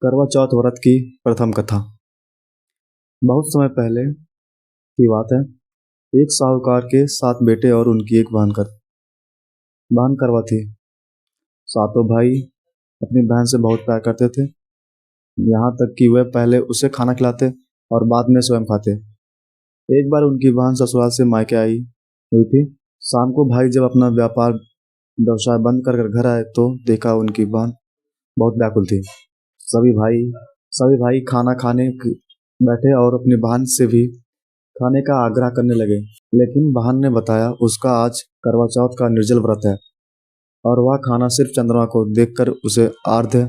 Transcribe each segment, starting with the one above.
करवा चौथ व्रत की प्रथम कथा। बहुत समय पहले की बात है। एक साहूकार के 7 बेटे और उनकी एक बहन करवा थी। सातों भाई अपनी बहन से बहुत प्यार करते थे, यहाँ तक कि वे पहले उसे खाना खिलाते और बाद में स्वयं खाते। एक बार उनकी बहन ससुराल से मायके आई हुई थी। शाम को भाई जब अपना व्यवसाय बंद कर घर आए तो देखा उनकी बहन बहुत व्याकुल थी। सभी भाई सभी भाई खाना खाने बैठे और अपनी बहन से भी खाने का आग्रह करने लगे, लेकिन बहन ने बताया उसका आज करवा चौथ का निर्जल व्रत है और वह खाना सिर्फ चंद्रमा को देखकर उसे आर्ध्य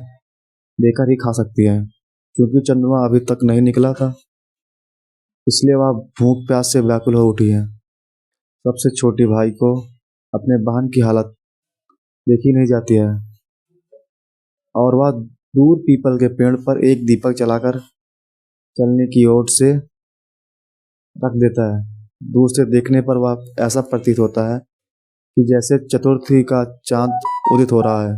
देकर ही खा सकती है। क्योंकि चंद्रमा अभी तक नहीं निकला था, इसलिए वह भूख प्यास से व्याकुल हो उठी है। सबसे छोटी भाई को अपने बहन की हालत देखी नहीं जाती है और वह दूर पीपल के पेड़ पर एक दीपक जलाकर चलने की ओर से रख देता है। दूर से देखने पर वह ऐसा प्रतीत होता है कि जैसे चतुर्थी का चांद उदित हो रहा है।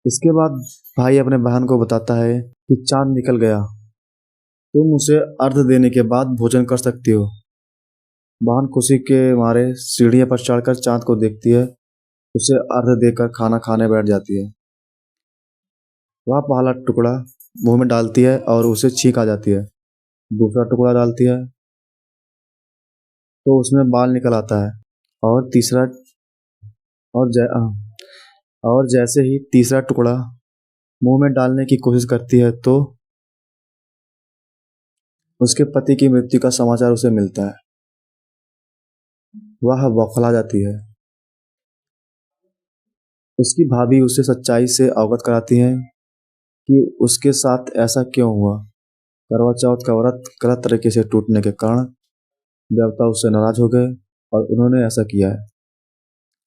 इसके बाद भाई अपने बहन को बताता है कि चांद निकल गया, तुम उसे अर्घ देने के बाद भोजन कर सकती हो। बहन खुशी के मारे सीढ़ियों पर चढ़कर चांद को देखती है, उसे अर्घ देकर खाना खाने बैठ जाती है। वह पहला टुकड़ा मुंह में डालती है और उसे छींक आ जाती है। दूसरा टुकड़ा डालती है तो उसमें बाल निकल आता है और तीसरा और जै, और जैसे ही तीसरा टुकड़ा मुंह में डालने की कोशिश करती है तो उसके पति की मृत्यु का समाचार उसे मिलता है। वह बौखला जाती है। उसकी भाभी उसे सच्चाई से अवगत कराती है कि उसके साथ ऐसा क्यों हुआ। करवा चौथ का व्रत गलत तरीके से टूटने के कारण देवता उससे नाराज हो गए और उन्होंने ऐसा किया है।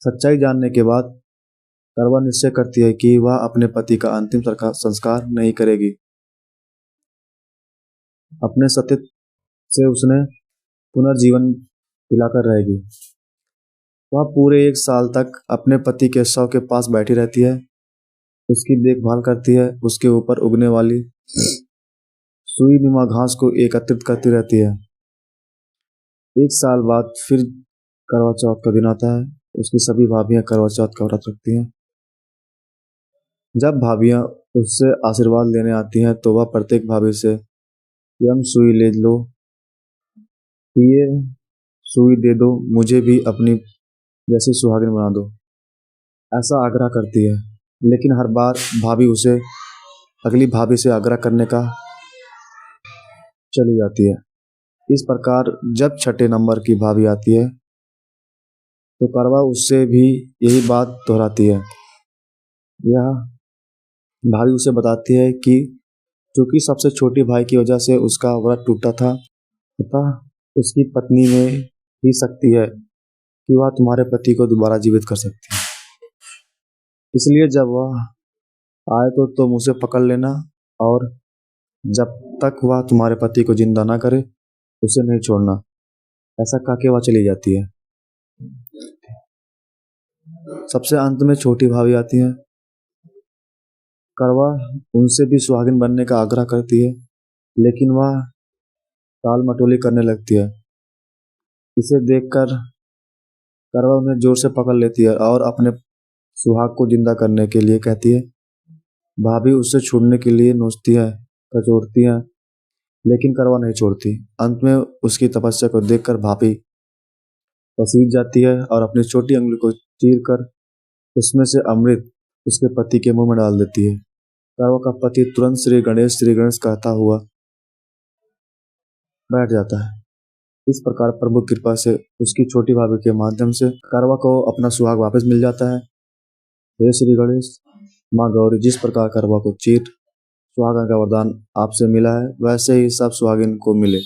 सच्चाई जानने के बाद करवा निश्चय करती है कि वह अपने पति का अंतिम संस्कार नहीं करेगी। अपने सत्य से उसने पुनर्जीवन दिलाकर रहेगी। वह पूरे 1 साल तक अपने पति के शव के पास बैठी रहती है, उसकी देखभाल करती है, उसके ऊपर उगने वाली सुई नुमा घास को एकत्रित करती रहती है। 1 साल बाद फिर करवा चौथ का दिन आता है। उसकी सभी भाभियां करवा चौथ का व्रत रखती हैं। जब भाभियां उससे आशीर्वाद लेने आती हैं तो वह प्रत्येक भाभी से यम सुई ले लो, ये सुई दे दो, मुझे भी अपनी जैसी सुहागिन बना दो, ऐसा आग्रह करती है। लेकिन हर बार भाभी उसे अगली भाभी से आग्रह करने का चली जाती है। इस प्रकार जब छठे नंबर की भाभी आती है तो करवा उससे भी यही बात दोहराती है। यह भाभी उसे बताती है कि क्योंकि सबसे छोटी भाई की वजह से उसका व्रत टूटा था, अतः उसकी पत्नी में ही शक्ति है कि वह तुम्हारे पति को दोबारा जीवित कर सकती है। इसलिए जब वह आए तो तुम उसे पकड़ लेना और जब तक वह तुम्हारे पति को जिंदा ना करे उसे नहीं छोड़ना। ऐसा कह के वह चली जाती है। सबसे अंत में छोटी भाभी आती है। करवा उनसे भी सुहागिन बनने का आग्रह करती है, लेकिन वह टाल मटोली करने लगती है। इसे देखकर करवा उन्हें जोर से पकड़ लेती है और अपने सुहाग को जिंदा करने के लिए कहती है। भाभी उससे छूटने के लिए नोचती है, कचोटती है, लेकिन करवा नहीं छोड़ती। अंत में उसकी तपस्या को देखकर भाभी पसीज जाती है और अपनी छोटी उंगली को चीर कर उसमें से अमृत उसके पति के मुंह में डाल देती है। करवा का पति तुरंत श्री गणेश कहता हुआ बैठ जाता है। इस प्रकार प्रभु कृपा से उसकी छोटी भाभी के माध्यम से करवा को अपना सुहाग वापस मिल जाता है। हे श्री गणेश, माँ गौरी जिस प्रकार करवा को चीर सुहागन का वरदान आपसे मिला है, वैसे ही सब सुहागिन को मिले।